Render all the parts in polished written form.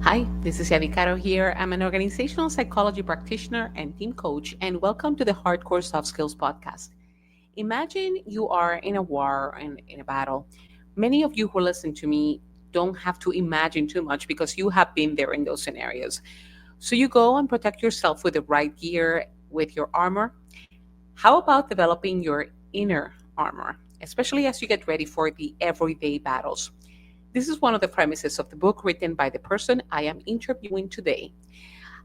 Hi, this is Yavi Caro here. I'm an organizational psychology practitioner and team coach, and welcome to the Hardcore Soft Skills podcast. Imagine you are in a war and in a battle. Many of you who listen to me don't have to imagine too much because you have been there in those scenarios. So you go and protect yourself with the right gear, with your armor. How about developing your inner armor, especially as you get ready for the everyday battles? This is one of the premises of the book written by the person I am interviewing today.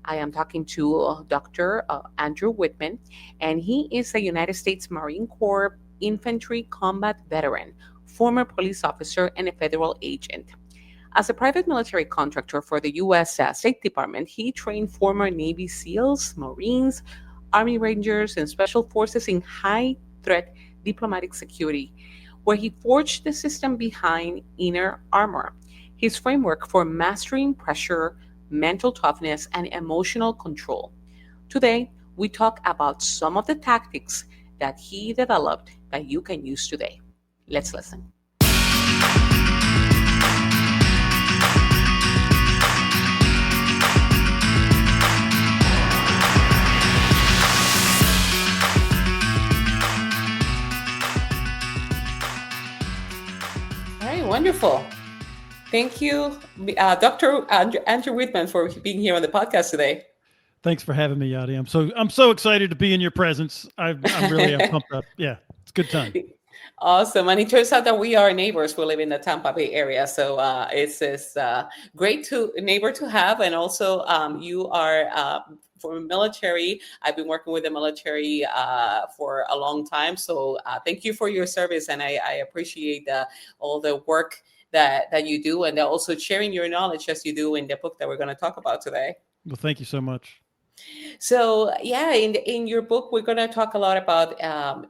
I am talking to Dr. Andrew Wittman, and he is a United States Marine Corps infantry combat veteran, former police officer, and a federal agent. As a private military contractor for the U.S. State Department, he trained former Navy SEALs, Marines, Army Rangers, and Special Forces in high threat diplomatic security, where he forged the system behind Inner Armor, his framework for mastering pressure, mental toughness, and emotional control. Today, we talk about some of the tactics that he developed that you can use today. Let's listen. All right, wonderful. Thank you, Dr. Andrew Wittman, for being here on the podcast today. Thanks for having me, Yadi. I'm so excited to be in your presence. I'm pumped up. Yeah, it's a good time. Awesome. And it turns out that we are neighbors. We live in the Tampa Bay area. So it's great neighbor to have. And also you are for military. I've been working with the military for a long time. So thank you for your service. And I appreciate all the work that you do, and also sharing your knowledge as you do in the book that we're going to talk about today. Well, thank you so much. So yeah, in your book, we're going to talk a lot about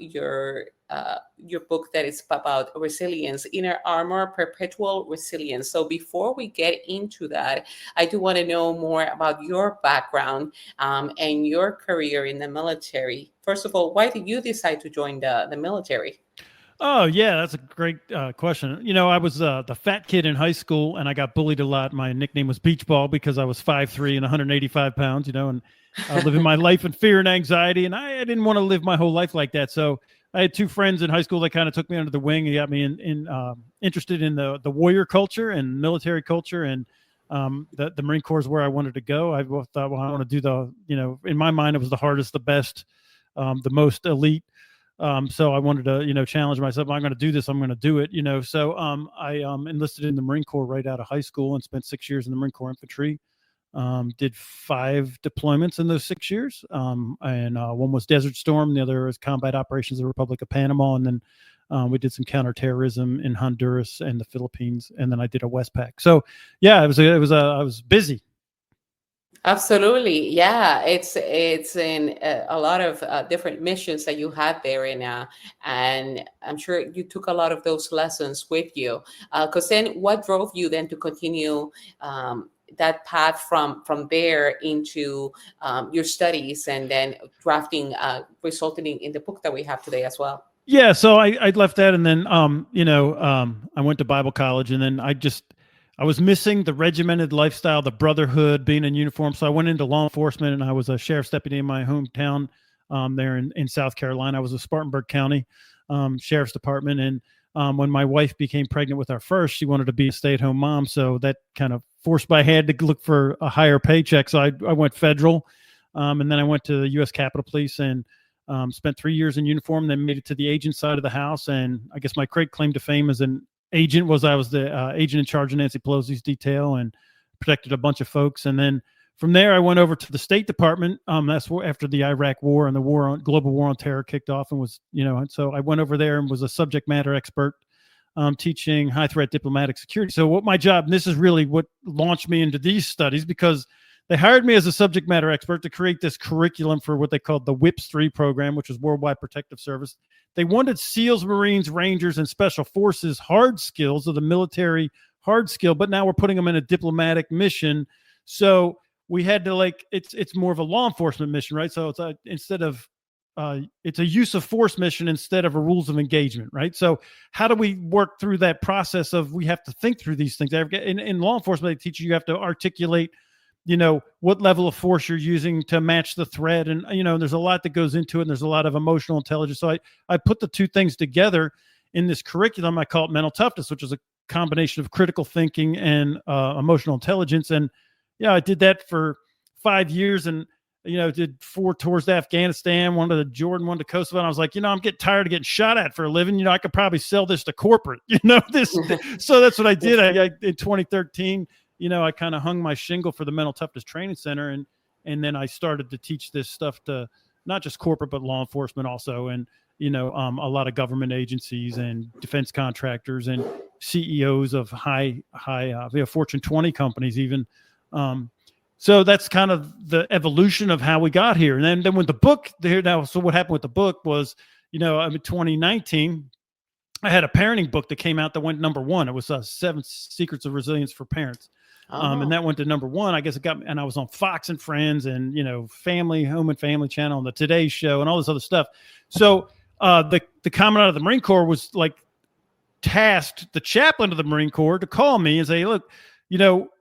your book that is about resilience, inner armor, perpetual resilience. So before we get into that, I do want to know more about your background and your career in the military. First of all, why did you decide to join the military? Oh, yeah, that's a great question. I was the fat kid in high school, and I got bullied a lot. My nickname was Beach Ball because I was 5'3" and 185 pounds, and I was living my life in fear and anxiety, and I didn't want to live my whole life like that. So I had two friends in high school that kind of took me under the wing and got me interested in the warrior culture and military culture, and the Marine Corps is where I wanted to go. I thought, well, I want to do in my mind, it was the hardest, the best, the most elite. So I wanted to, challenge myself. I'm going to do this. I'm going to do it, So I enlisted in the Marine Corps right out of high school and spent 6 years in the Marine Corps infantry. Did 5 deployments in those 6 years. And one was Desert Storm. The other was combat operations in the Republic of Panama. And then we did some counterterrorism in Honduras and the Philippines. And then I did a Westpac. So yeah, I was busy. Absolutely, yeah. It's in a lot of different missions that you had there, and I'm sure you took a lot of those lessons with you. Because then, what drove you then to continue that path from there into your studies, and then drafting, resulting in the book that we have today as well? Yeah, so I left that, and then I went to Bible college, and then I was missing the regimented lifestyle, the brotherhood, being in uniform. So I went into law enforcement, and I was a sheriff's deputy in my hometown there in South Carolina. I was a Spartanburg County Sheriff's Department. And when my wife became pregnant with our first, she wanted to be a stay-at-home mom. So that kind of forced my hand to look for a higher paycheck. So I went federal, and then I went to the U.S. Capitol Police and spent 3 years in uniform, then made it to the agent side of the house. And I guess my great claim to fame as an agent was I was the agent in charge of Nancy Pelosi's detail and protected a bunch of folks. And then from there, I went over to the State Department. That's after the Iraq War and the global war on terror kicked off, and and so I went over there and was a subject matter expert teaching high threat diplomatic security. So what my job, and this is really what launched me into these studies, because they hired me as a subject matter expert to create this curriculum for what they called the WIPS 3 program, which was Worldwide Protective Service. They wanted SEALs, Marines, Rangers, and Special Forces hard skills of the military hard skill, but now we're putting them in a diplomatic mission. So we had to it's more of a law enforcement mission, right? So it's instead of it's a use of force mission instead of a rules of engagement, right? So how do we work through that process of we have to think through these things? In law enforcement, they teach you have to articulate, what level of force you're using to match the threat. And, there's a lot that goes into it. And there's a lot of emotional intelligence. So I put the two things together in this curriculum. I call it mental toughness, which is a combination of critical thinking and emotional intelligence. And yeah, I did that for 5 years and, did 4 tours to Afghanistan, one to Jordan, one to Kosovo. And I was like, I'm getting tired of getting shot at for a living. I could probably sell this to corporate, So that's what I did. I in 2013, I kind of hung my shingle for the Mental Toughness Training Center. And then I started to teach this stuff to not just corporate, but law enforcement also. And, a lot of government agencies and defense contractors and CEOs of high Fortune 20 companies even. So that's kind of the evolution of how we got here. And then when the book there now, so what happened with the book was, in 2019, I had a parenting book that came out that went #1. It was 7 Secrets of Resilience for Parents. And that went to #1. I guess it got, and I was on Fox and Friends and, Home and Family Channel and the Today Show and all this other stuff. So the commandant of the Marine Corps was like tasked the chaplain of the Marine Corps to call me and say, look,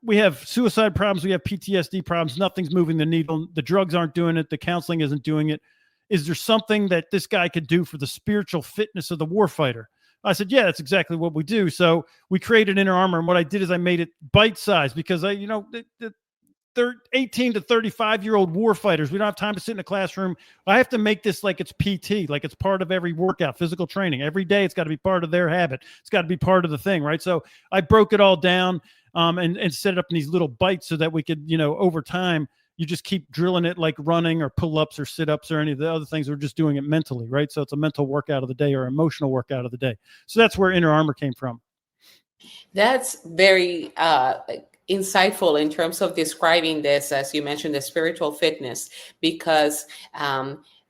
we have suicide problems. We have PTSD problems. Nothing's moving the needle. The drugs aren't doing it. The counseling isn't doing it. Is there something that this guy could do for the spiritual fitness of the warfighter? I said, yeah, that's exactly what we do. So we created Inner Armor. And what I did is I made it bite-sized because they're 18 to 35-year-old warfighters. We don't have time to sit in a classroom. I have to make this like it's PT, like it's part of every workout, physical training. Every day it's got to be part of their habit. It's got to be part of the thing, right? So I broke it all down and set it up in these little bites so that we could, over time, you just keep drilling it like running or pull-ups or sit-ups or any of the other things. We're just doing it mentally, right? So it's a mental workout of the day or emotional workout of the day. So that's where Inner Armor came from. That's very insightful in terms of describing this, as you mentioned, the spiritual fitness, because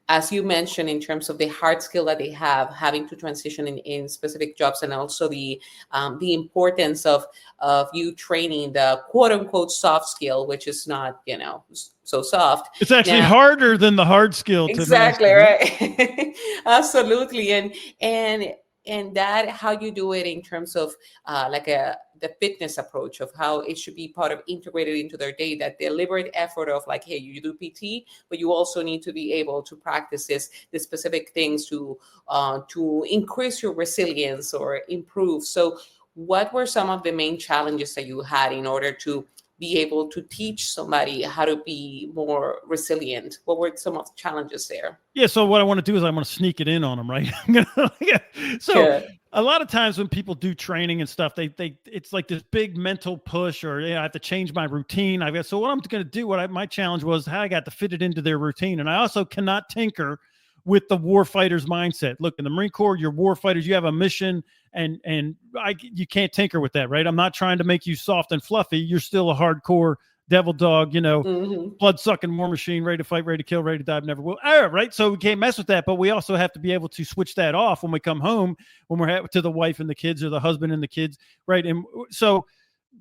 as you mentioned, in terms of the hard skill that they have, having to transition in specific jobs, and also the importance of you training the quote unquote soft skill, which is not, so soft. It's actually harder than the hard skill. Exactly, right. Absolutely. And that how you do it in terms of the fitness approach of how it should be part of integrated into their day, that deliberate effort of like, hey, you do PT, but you also need to be able to practice the specific things to increase your resilience or improve. So what were some of the main challenges that you had in order to be able to teach somebody how to be more resilient? What were some of the challenges there? Yeah. So what I want to do is I want to sneak it in on them, right? So a lot of times when people do training and stuff, it's like this big mental push, or I have to change my routine. So what I'm going to do, my challenge was how I got to fit it into their routine. And I also cannot tinker with the warfighter's mindset. Look, in the Marine Corps, you're warfighters, you have a mission, and you can't tinker with that, right? I'm not trying to make you soft and fluffy. You're still a hardcore devil dog, blood-sucking war machine, ready to fight, ready to kill, ready to die, never will. Right? So we can't mess with that, but we also have to be able to switch that off when we come home, when we're to the wife and the kids, or the husband and the kids, right? And so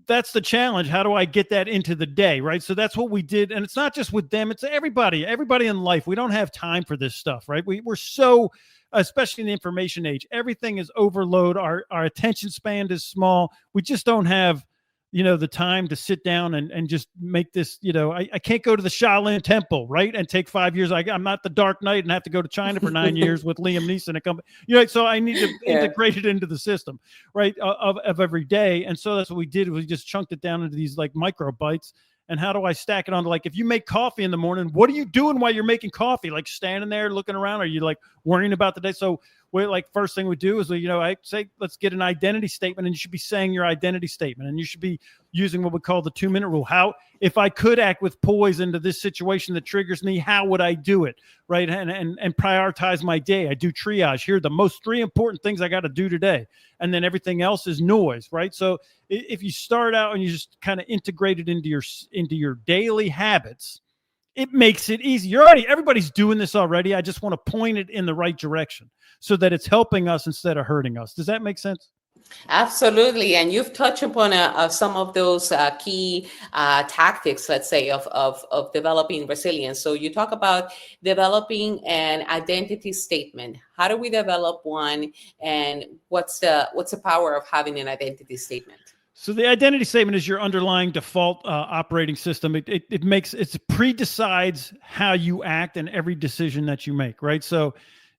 that's the challenge. How do I get that into the day, right? So that's what we did. And it's not just with them, it's everybody in life. We don't have time for this stuff, right? We're so, especially in the information age, everything is overload. Our attention span is small. We just don't have, the time to sit down and just make this, I can't go to the Shaolin Temple, right? And take 5 years. I'm not the Dark Knight and have to go to China for 9 years with Liam Neeson and company. So I need to integrate it into the system, right? Of every day. And so that's what we did. We just chunked it down into these like micro bites. And how do I stack it on to, like, if you make coffee in the morning, what are you doing while you're making coffee? Like standing there looking around? Are you like worrying about the day? So first thing we do is, I say, let's get an identity statement, and you should be saying your identity statement, and you should be using what we call the 2-minute rule. How, if I could act with poise into this situation that triggers me, how would I do it? Right. And prioritize my day. I do triage. Here are the most 3 important things I got to do today. And then everything else is noise. Right. So if you start out and you just kind of integrate it into your daily habits, it makes it easy. Everybody's doing this already. I just want to point it in the right direction so that it's helping us instead of hurting us. Does that make sense? Absolutely, and you've touched upon some of those key tactics, let's say, of developing resilience. So you talk about developing an identity statement. How do we develop one, and what's the power of having an identity statement? So the identity statement is your underlying default operating system. It pre-decides how you act and every decision that you make, right? So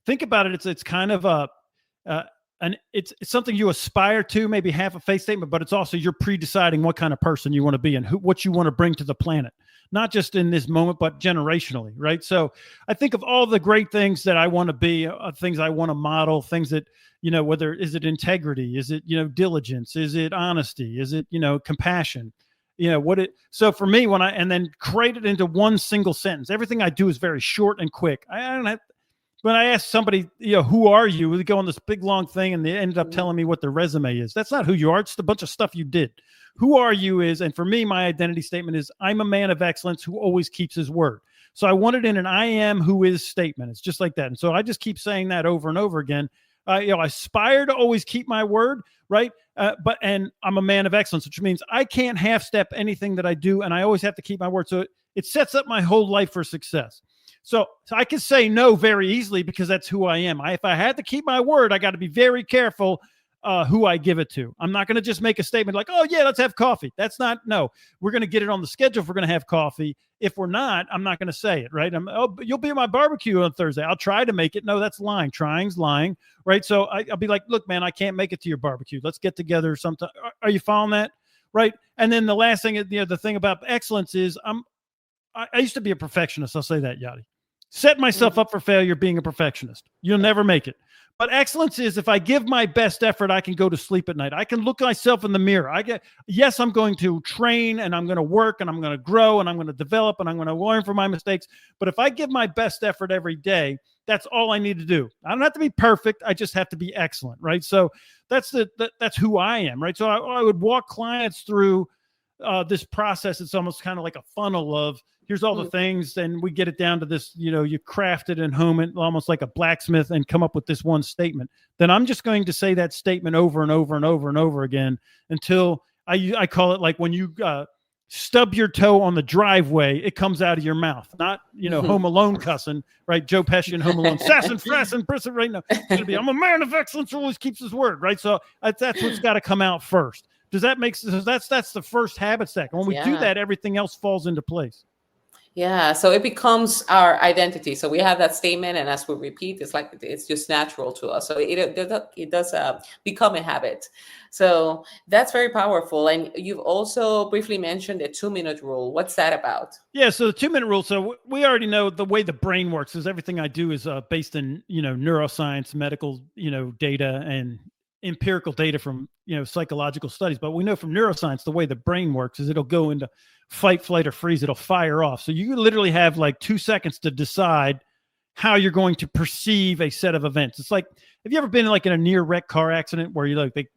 think about it. It's kind of uh, it's something you aspire to, maybe half a faith statement, but it's also you're pre-deciding what kind of person you want to be and what you want to bring to the planet, not just in this moment, but generationally, right? So I think of all the great things that I want to be, things I want to model, things that, whether is it integrity, is it, diligence, is it honesty, is it, compassion, so for me, and then create it into one single sentence, everything I do is very short and quick. I don't have, when I ask somebody, who are you? They go on this big long thing and they ended up telling me what their resume is. That's not who you are. It's a bunch of stuff you did. Who are you is, and for me, my identity statement is I'm a man of excellence who always keeps his word. So I want it in an I am who is statement. It's just like that. And so I just keep saying that over and over again. I aspire to always keep my word, right? And I'm a man of excellence, which means I can't half step anything that I do. And I always have to keep my word. So it sets up my whole life for success. So I can say no very easily because that's who I am. If I had to keep my word, I got to be very careful who I give it to. I'm not going to just make a statement like, oh, yeah, let's have coffee. That's not, no. We're going to get it on the schedule if we're going to have coffee. If we're not, I'm not going to say it, right? You'll be at my barbecue on Thursday. I'll try to make it. No, that's lying. Trying's lying, right? So I'll be like, look, man, I can't make it to your barbecue. Let's get together sometime. Are you following that? Right? And then the last thing, the thing about excellence is I used to be a perfectionist. I'll say that, Yadi. Set myself up for failure being a perfectionist. You'll never make it. But excellence is if I give my best effort, I can go to sleep at night. I can look myself in the mirror. Yes, I'm going to train and I'm going to work and I'm going to grow and I'm going to develop and I'm going to learn from my mistakes. But if I give my best effort every day, that's all I need to do. I don't have to be perfect. I just have to be excellent, right? So that's who I am, right? So I would walk clients through this process. It's almost kind of like a funnel of here's all the things, and we get it down to this, you craft it and home it almost like a blacksmith and come up with this one statement. Then I'm just going to say that statement over and over and over and over again until I call it like when you stub your toe on the driveway, it comes out of your mouth, not, Home Alone cussing, right? Joe Pesci and Home Alone, sass and frass and bristle right now. It's going to be, I'm a man of excellence who always keeps his word, right? So that's what's got to come out first. Does that make sense? That's the first habit stack. And when we do that, everything else falls into place. Yeah, so it becomes our identity. So we have that statement, and as we repeat, it's like it's just natural to us. So it does become a habit. So that's very powerful. And you've also briefly mentioned the 2-minute rule. What's that about? Yeah, so the 2-minute rule. So we already know the way the brain works is everything I do is based in neuroscience, medical data, and empirical data from psychological studies. But we know from neuroscience the way the brain works is it'll go into fight, flight, or freeze. It'll fire off. So you literally have like 2 seconds to decide how you're going to perceive a set of events. It's like, have you ever been like in a near wreck car accident where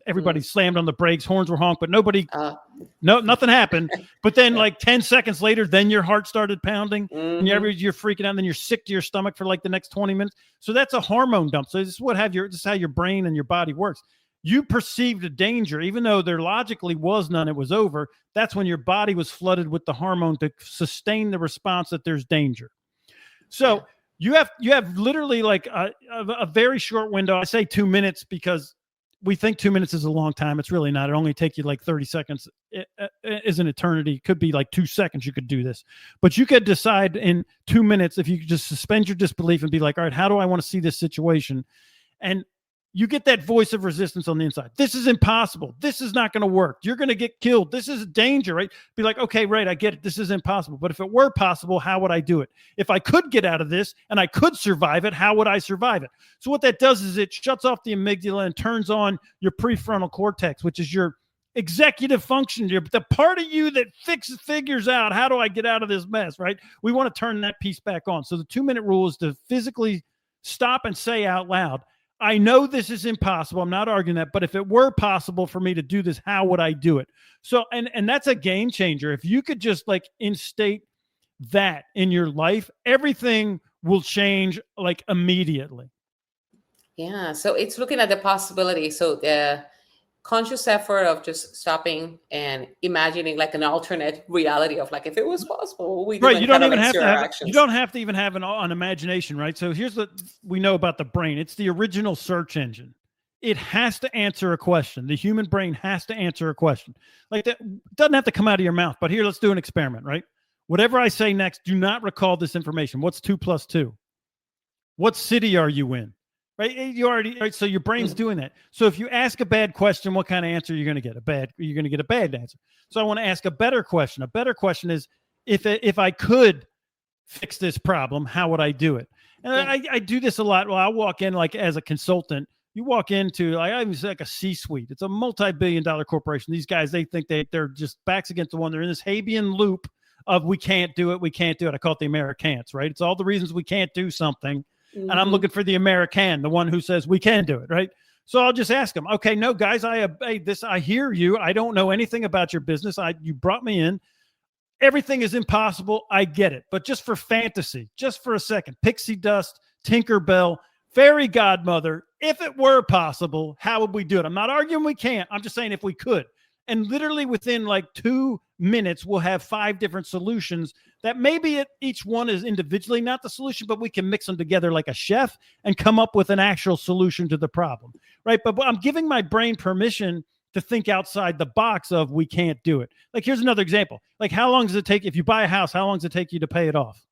everybody slammed on the brakes, horns were honked, but nothing happened. But then like 10 seconds later, then your heart started pounding and you're freaking out. And then you're sick to your stomach for like the next 20 minutes. So that's a hormone dump. So this is how your brain and your body works. You perceived a danger, even though there logically was none, it was over. That's when your body was flooded with the hormone to sustain the response that there's danger. So you have literally like a very short window. I say 2 minutes because we think 2 minutes is a long time. It's really not. It only takes you like 30 seconds. It is an eternity. It could be like 2 seconds you could do this. But you could decide in 2 minutes if you could just suspend your disbelief and be like, all right, how do I want to see this situation? And you get that voice of resistance on the inside. This is impossible. This is not going to work. You're going to get killed. This is a danger, right? Be like, okay, right, I get it. This is impossible. But if it were possible, how would I do it? If I could get out of this and I could survive it, how would I survive it? So what that does is it shuts off the amygdala and turns on your prefrontal cortex, which is your executive function, the part of you that figures out how do I get out of this mess, right? We want to turn that piece back on. So the 2-minute rule is to physically stop and say out loud, I know this is impossible. I'm not arguing that, but if it were possible for me to do this, how would I do it? So, and that's a game changer. If you could just like instate that in your life, everything will change like immediately. Yeah. So it's looking at the possibility. So conscious effort of just stopping and imagining like an alternate reality of like if it was possible, what we do, Right. and You kind don't of even like have steer to our have it. You actions. don't have to even have an imagination, right? So here's what we know about the brain. It's the original search engine. It has to answer a question. The human brain has to answer a question. Like that doesn't have to come out of your mouth, but here, let's do an experiment, right? Whatever I say next, do not recall this information. What's 2 plus 2? What city are you in? Right? You already right. So your brain's doing that. So if you ask a bad question, what kind of answer you're going to get? You're going to get a bad answer. So I want to ask a better question. A better question is, if I could fix this problem, how would I do it? And Yeah. I do this a lot. Well, I walk in like as a consultant. You walk into like I was like a C-suite. It's a multi-billion-dollar corporation. These guys, they think they're just backs against the wall. They're in this Habian loop of we can't do it, we can't do it. I call it the Americans, right? It's all the reasons we can't do something. And I'm Mm-hmm. looking for the American, the one who says we can do it, right? So I'll just ask them, okay, no, guys, I hear you. I don't know anything about your business. You brought me in. Everything is impossible. I get it. But just for fantasy, just for a second, pixie dust, Tinkerbell, fairy godmother, if it were possible, how would we do it? I'm not arguing we can't. I'm just saying if we could. And literally within like 2 minutes, we'll have 5 different solutions that maybe each one is individually not the solution, but we can mix them together like a chef and come up with an actual solution to the problem, right? But I'm giving my brain permission to think outside the box of we can't do it. Like here's another example. Like how long does it take if you buy a house? How long does it take you to pay it off?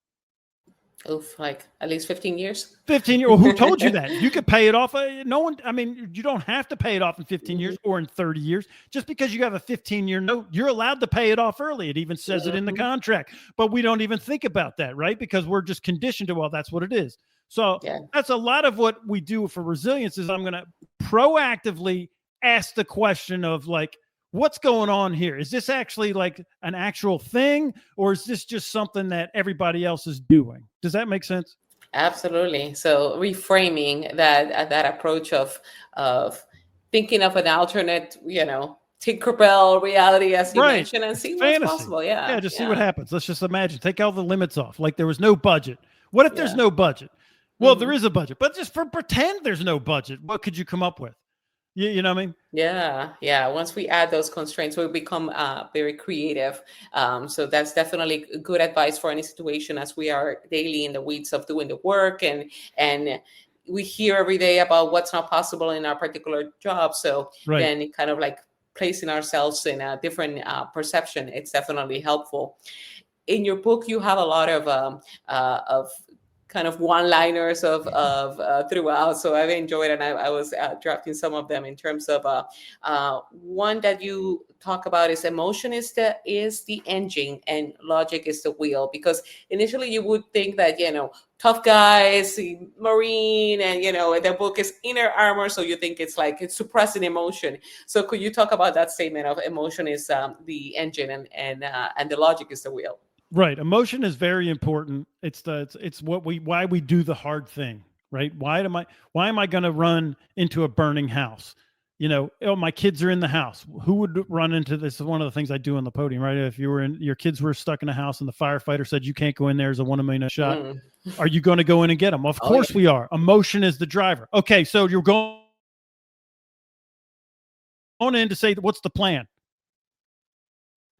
Oof, like at least 15 years. 15 years. Well, who told you that? You could pay it off. No one, I mean, you don't have to pay it off in 15 years or in 30 years. Just because you have a 15-year note, you're allowed to pay it off early. It even says it in the contract, but we don't even think about that, right? Because we're just conditioned to, well, that's what it is. So Yeah. that's a lot of what we do for resilience is I'm going to proactively ask the question of like, what's going on here? Is this actually like an actual thing or is this just something that everybody else is doing? Does that make sense? Absolutely. So reframing that approach of thinking of an alternate, Tinkerbell reality, as you Right. mentioned, and It's see what's fantasy. possible. Yeah, Yeah, just see what yeah, happens. Let's just imagine. Take all the limits off. Like there was no budget. What if there's yeah. no budget? Well, Hmm. there is a budget, but just for pretend there's no budget, what could you come up with? You know what I mean? Yeah, yeah. Once we add those constraints, we become very creative. So that's definitely good advice for any situation as we are daily in the weeds of doing the work, and we hear every day about what's not possible in our particular job. So Right. then, kind of like placing ourselves in a different perception, it's definitely helpful. In your book, you have a lot of kind of one-liners of throughout. So I've enjoyed, and I was drafting some of them in terms of one that you talk about is emotion is the engine and logic is the wheel. Because initially you would think that tough guys, Marine, and the book is inner armor, so you think it's like it's suppressing emotion. So could you talk about that statement of emotion is the engine and the logic is the wheel? Right. Emotion is very important. It's why we do the hard thing, right? Why am I going to run into a burning house? Oh, my kids are in the house. Who would run into this? Is one of the things I do on the podium, right? If your kids were stuck in a house and the firefighter said you can't go in there as a 1 in a million shot, Mm. are you going to go in and get them? Of Oh, yeah. course we are. Emotion is the driver. Okay, so you're going in to say, what's the plan?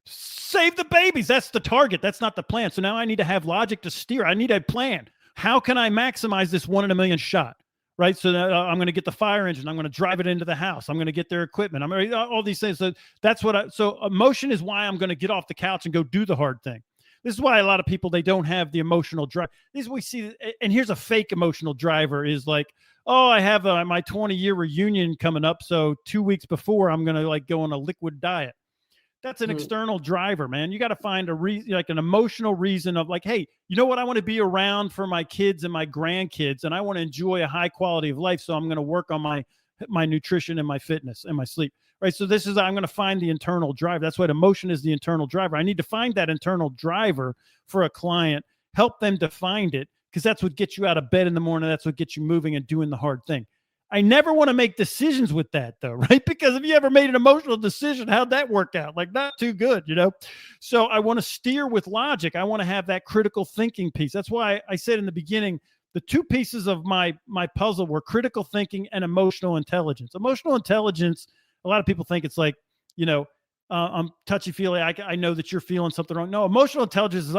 Save the babies. That's the target. That's not the plan. So now I need to have logic to steer. I need a plan. How can I maximize this 1 in a million shot? Right. So I'm going to get the fire engine. I'm going to drive it into the house. I'm going to get their equipment. I'm going to all these things. So that's so emotion is why I'm going to get off the couch and go do the hard thing. This is why a lot of people, they don't have the emotional drive. This we see. And here's a fake emotional driver is like, oh, I have my 20-year reunion coming up. So 2 weeks before I'm going to like go on a liquid diet. That's an external driver, man. You got to find a reason, like an emotional reason of like, hey, you know what? I want to be around for my kids and my grandkids, and I want to enjoy a high quality of life. So I'm going to work on my nutrition and my fitness and my sleep. Right. So I'm going to find the internal driver. That's what emotion is, the internal driver. I need to find that internal driver for a client, help them to find it, because that's what gets you out of bed in the morning. That's what gets you moving and doing the hard thing. I never want to make decisions with that though, right? Because if you ever made an emotional decision, how'd that work out? Like not too good, So I want to steer with logic. I want to have that critical thinking piece. That's why I said in the beginning, the two pieces of my puzzle were critical thinking and emotional intelligence. Emotional intelligence A lot of people think it's like, you know, I'm touchy feely. I know that you're feeling something wrong. No, emotional intelligence is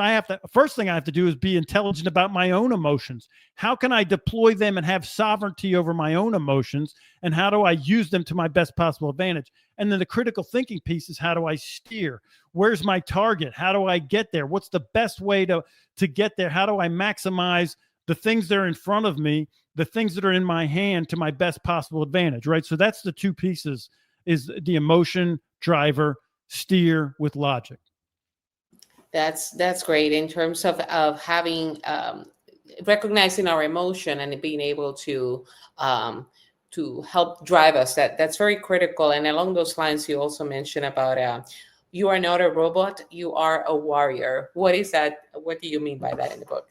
first thing I have to do is be intelligent about my own emotions. How can I deploy them and have sovereignty over my own emotions? And how do I use them to my best possible advantage? And then the critical thinking piece is, how do I steer? Where's my target? How do I get there? What's the best way to get there? How do I maximize the things that are in front of me, the things that are in my hand, to my best possible advantage, right? So that's the two pieces, is the emotion driver, steer with logic. That's great in terms of having recognizing our emotion and being able to help drive us. That's very critical. And along those lines, you also mentioned about you are not a robot, you are a warrior. What is that? What do you mean by that in the book?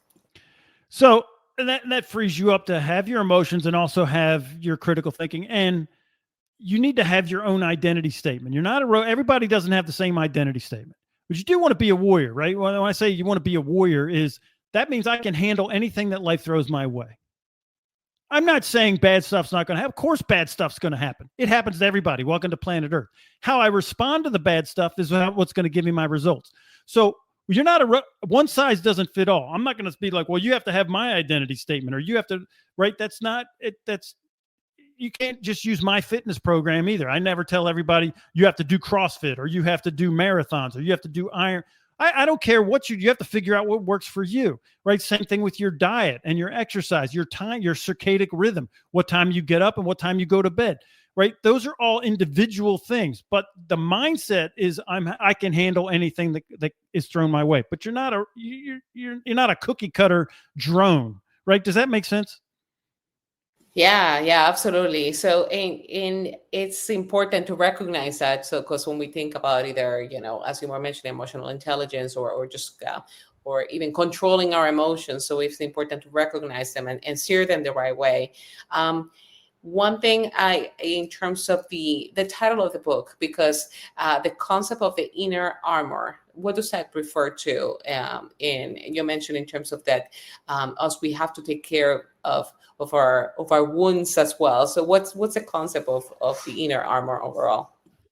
So that frees you up to have your emotions and also have your critical thinking. And you need to have your own identity statement. You're not everybody doesn't have the same identity statement, but you do want to be a warrior, right? When I say you want to be a warrior, is that means I can handle anything that life throws my way. I'm not saying bad stuff's not going to happen. Of course, bad stuff's going to happen. It happens to everybody. Welcome to planet Earth. How I respond to the bad stuff is what's going to give me my results. So you're not one size doesn't fit all. I'm not going to be like, well, you have to have my identity statement, or you have to, right? That's not it. You can't just use my fitness program either. I never tell everybody you have to do CrossFit, or you have to do marathons, or you have to do iron. I don't care what you have to figure out what works for you, right? Same thing with your diet and your exercise, your time, your circadian rhythm, what time you get up and what time you go to bed, right? Those are all individual things, but the mindset is I can handle anything that is thrown my way. But you're not a cookie cutter drone, right? Does that make sense? Yeah, absolutely. So, in it's important to recognize that. So, because when we think about either, as you were mentioning, emotional intelligence, or just or even controlling our emotions, so it's important to recognize them and steer them the right way. One thing in terms of the title of the book, because the concept of the inner armor, what does that refer to? You mentioned in terms of that, us, we have to take care of our wounds as well. So what's the concept of the inner armor overall?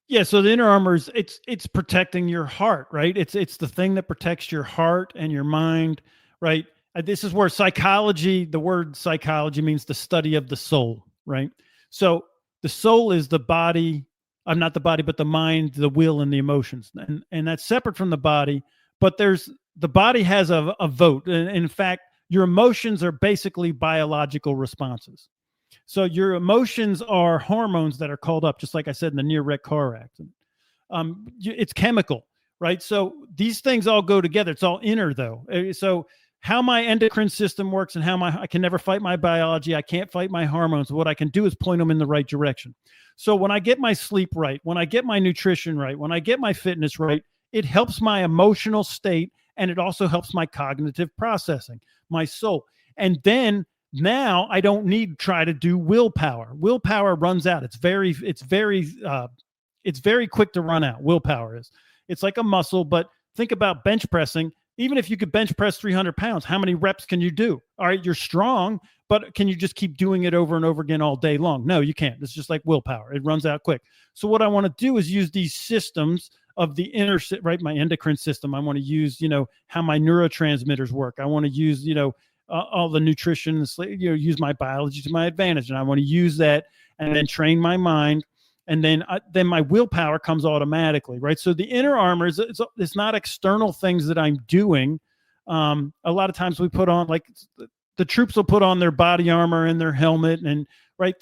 Yeah, so the inner armor is it's protecting your heart, right? It's the thing that protects your heart and your mind, right? This is where the word psychology means the study of the soul, right? So the soul is the body, not the body, but the mind, the will, and the emotions, and that's separate from the body. But the body has a vote, and in fact, your emotions are basically biological responses. So your emotions are hormones that are called up, just like I said in the near wreck car accident. It's chemical, right? So these things all go together. It's all inner, though. So how my endocrine system works and how I can never fight my biology. I can't fight my hormones. What I can do is point them in the right direction. So when I get my sleep right, when I get my nutrition right, when I get my fitness right, it helps my emotional state, and it also helps my cognitive processing, my soul. And then now I don't need to try to do willpower. Willpower runs out. It's very quick to run out. Willpower is. It's like a muscle, but think about bench pressing. Even if you could bench press 300 pounds, how many reps can you do? All right, you're strong, but can you just keep doing it over and over again all day long? No, you can't. It's just like willpower. It runs out quick. So what I want to do is use these systems of the inner, right, my endocrine system. I want to use, how my neurotransmitters work. I want to use, all the nutrition, use my biology to my advantage. And I want to use that and then train my mind. And then my willpower comes automatically, right? So the inner armor it's not external things that I'm doing. A lot of times we put on, like, the troops will put on their body armor and their helmet, and right,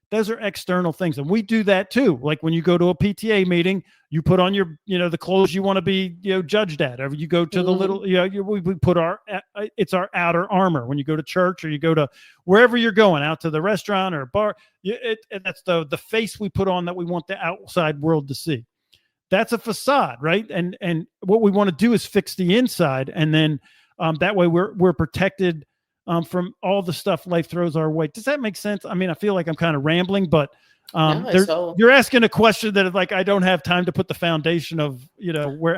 those are external things. And we do that too. Like when you go to a PTA meeting, you put on your, the clothes you want to be, judged at. Or you go to the little, we put it's our outer armor. When you go to church, or you go to wherever you're going, out to the restaurant or a bar, that's the face we put on that we want the outside world to see. That's a facade, right? And what we want to do is fix the inside. And then that way we're protected from all the stuff life throws our way. Does that make sense? I mean, I feel like I'm kind of rambling, but you're asking a question that, like, I don't have time to put the foundation of,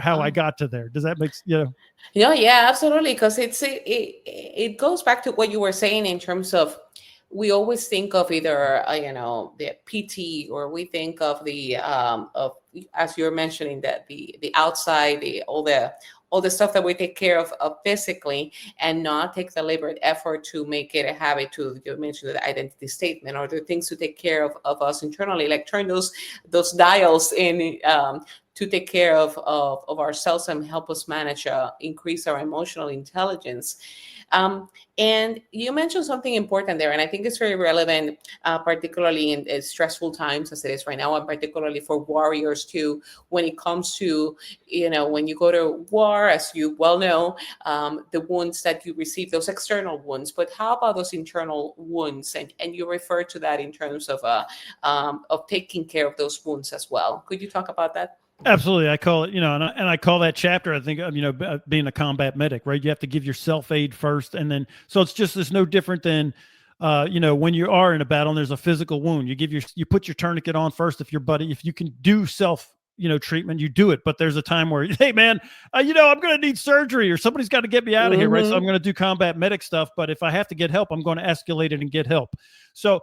how I got to there. Does that make sense? Yeah, absolutely. Because it goes back to what you were saying in terms of we always think of either the PT, or we think of the of, as you're mentioning, that the outside, all the stuff that we take care of physically, and not take the deliberate effort to make it a habit, to, you mentioned, the identity statement, or the things to take care of us internally, like turn those dials in, to take care of ourselves and help us manage, increase our emotional intelligence. Um, and you mentioned something important there, and I think it's very relevant, particularly in stressful times as it is right now, and particularly for warriors too, when it comes to, when you go to war, as you well know, the wounds that you receive, those external wounds. But how about those internal wounds? And you refer to that in terms of taking care of those wounds as well. Could you talk about that? Absolutely. I call it, and I call that chapter, I think, being a combat medic, right? You have to give yourself aid first. And then, so it's no different than, when you are in a battle and there's a physical wound, you put your tourniquet on first. If you can do self, treatment, you do it. But there's a time where, hey man, I'm going to need surgery, or somebody's got to get me out of here. Right. So I'm going to do combat medic stuff. But if I have to get help, I'm going to escalate it and get help. So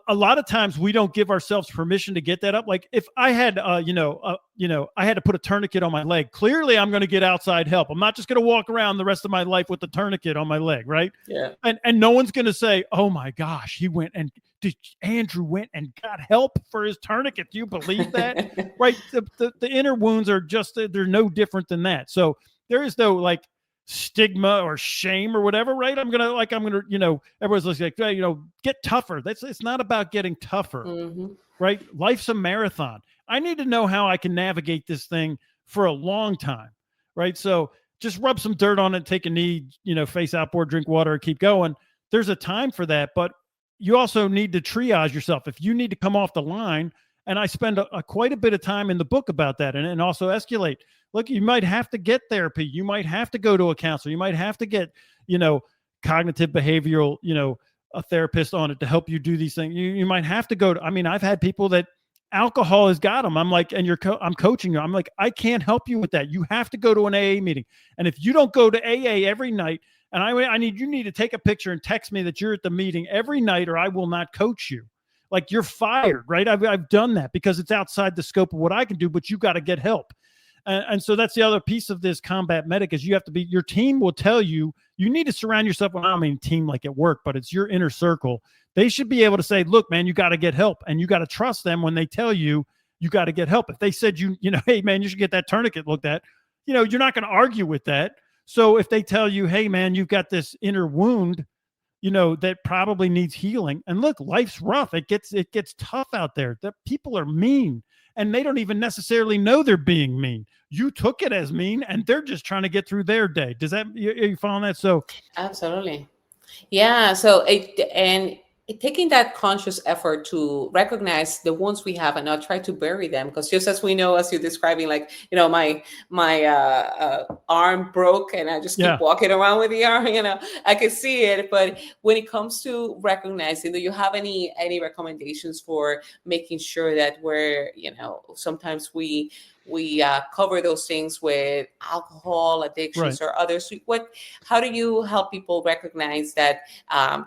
a lot of times we don't give ourselves permission to get that up. Like if I had, I had to put a tourniquet on my leg, clearly I'm going to get outside help. I'm not just going to walk around the rest of my life with the tourniquet on my leg. Right. Yeah. And no one's going to say, oh my gosh, Andrew went and got help for his tourniquet. Do you believe that? Right. The inner wounds are just, they're no different than that. So there is no like stigma or shame or whatever, right? I'm gonna, everyone's like, hey, get tougher. It's not about getting tougher, right? Life's a marathon. I need to know how I can navigate this thing for a long time, right? So just rub some dirt on it, take a knee, face outboard, drink water, and keep going. There's a time for that, but you also need to triage yourself. If you need to come off the line, and I spend quite a bit of time in the book about that, and also escalate. Look, you might have to get therapy. You might have to go to a counselor. You might have to get, cognitive behavioral, a therapist on it to help you do these things. You might have to go to, I've had people that alcohol has got them. I'm like, and I'm coaching you. I'm like, I can't help you with that. You have to go to an AA meeting. And if you don't go to AA every night, and you need to take a picture and text me that you're at the meeting every night, or I will not coach you. Like you're fired, right? I've done that because it's outside the scope of what I can do, but you got to get help. And so that's the other piece of this combat medic is you have to be, your team will tell you, you need to surround yourself with, I don't mean team like at work, but it's your inner circle. They should be able to say, look, man, you got to get help, and you got to trust them when they tell you, you got to get help. If they said, hey man, you should get that tourniquet looked at, you're not going to argue with that. So if they tell you, hey man, you've got this inner wound, that probably needs healing. And look, life's rough. It gets tough out there. The people are mean, and they don't even necessarily know they're being mean. You took it as mean, and they're just trying to get through their day. Are you following that? So absolutely. Yeah. So taking that conscious effort to recognize the wounds we have and not try to bury them, because just as we know, as you're describing, like, my arm broke and I just keep walking around with the arm, I can see it. But when it comes to recognizing, do you have any recommendations for making sure that we're, sometimes we cover those things with alcohol addictions, right, or others? How do you help people recognize that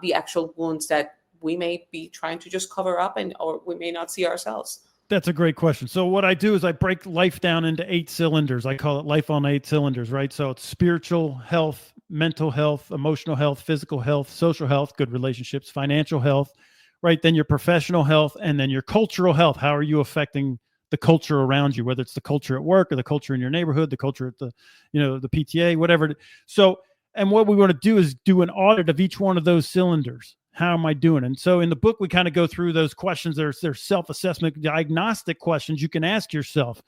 the actual wounds that we may be trying to just cover up, or we may not see ourselves? That's a great question. So what I do is I break life down into 8 cylinders. I call it life on 8 cylinders, right? So it's spiritual health, mental health, emotional health, physical health, social health, good relationships, financial health, right? Then your professional health, and then your cultural health. How are you affecting the culture around you, whether it's the culture at work or the culture in your neighborhood, the culture at the PTA, whatever. So, and what we want to do is do an audit of each one of those cylinders. How am I doing? And so in the book, we kind of go through those questions. There's self-assessment, diagnostic questions you can ask yourself,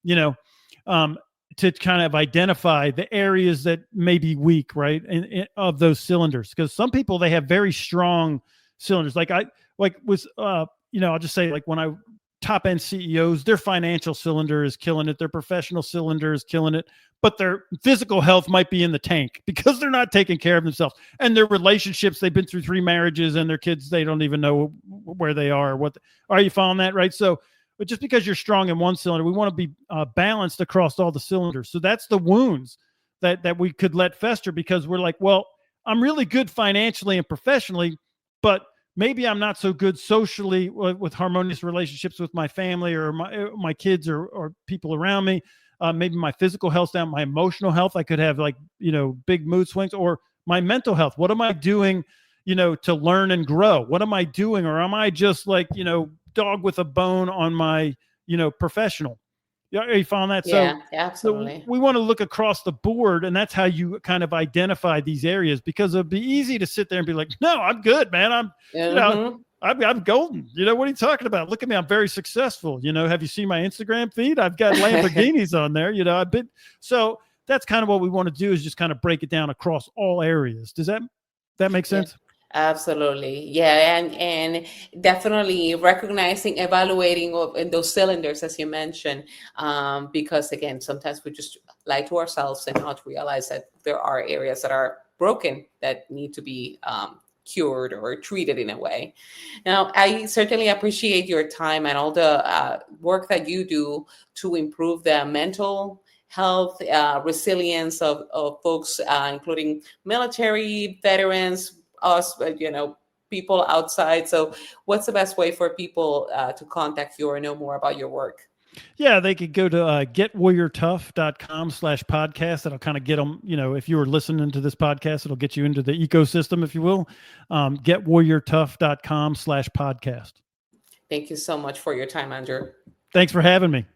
to kind of identify the areas that may be weak, right, of those cylinders. Because some people, they have very strong cylinders. I'll just say, like, when I top end CEOs, their financial cylinder is killing it. Their professional cylinder is killing it, but their physical health might be in the tank because they're not taking care of themselves. And their relationships, they've been through 3 marriages, and their kids, they don't even know where they are. Are you following that? Right. So, but just because you're strong in one cylinder, we want to be balanced across all the cylinders. So that's the wounds that we could let fester, because we're like, well, I'm really good financially and professionally, but maybe I'm not so good socially with harmonious relationships with my family or my kids or people around me. Maybe my physical health's down, my emotional health. I could have like, big mood swings, or my mental health. What am I doing, to learn and grow? What am I doing? Or am I just like, dog with a bone on my, professional? Yeah, you found that? So, Yeah, so absolutely. we want to look across the board, and that's how you kind of identify these areas, because it'd be easy to sit there and be like, no, I'm good, man. You know, Hmm. I'm golden. What are you talking about? Look at me. I'm very successful. Have you seen my Instagram feed? I've got Lamborghinis on there. I've been, so that's kind of what we want to do, is just kind of break it down across all areas. Does that make Yeah. sense? Absolutely. Yeah, and definitely recognizing, evaluating in those cylinders as you mentioned, because again, sometimes we just lie to ourselves and not realize that there are areas that are broken that need to be cured or treated in a way. Now, I certainly appreciate your time and all the work that you do to improve the mental health, resilience of folks, including military veterans, us, people outside. So, what's the best way for people to contact you or know more about your work? Yeah, they could go to getwarriortough.com/podcast. That'll kind of get them, if you were listening to this podcast, it'll get you into the ecosystem, if you will. Getwarriortough.com/podcast. Thank you so much for your time, Andrew. Thanks for having me.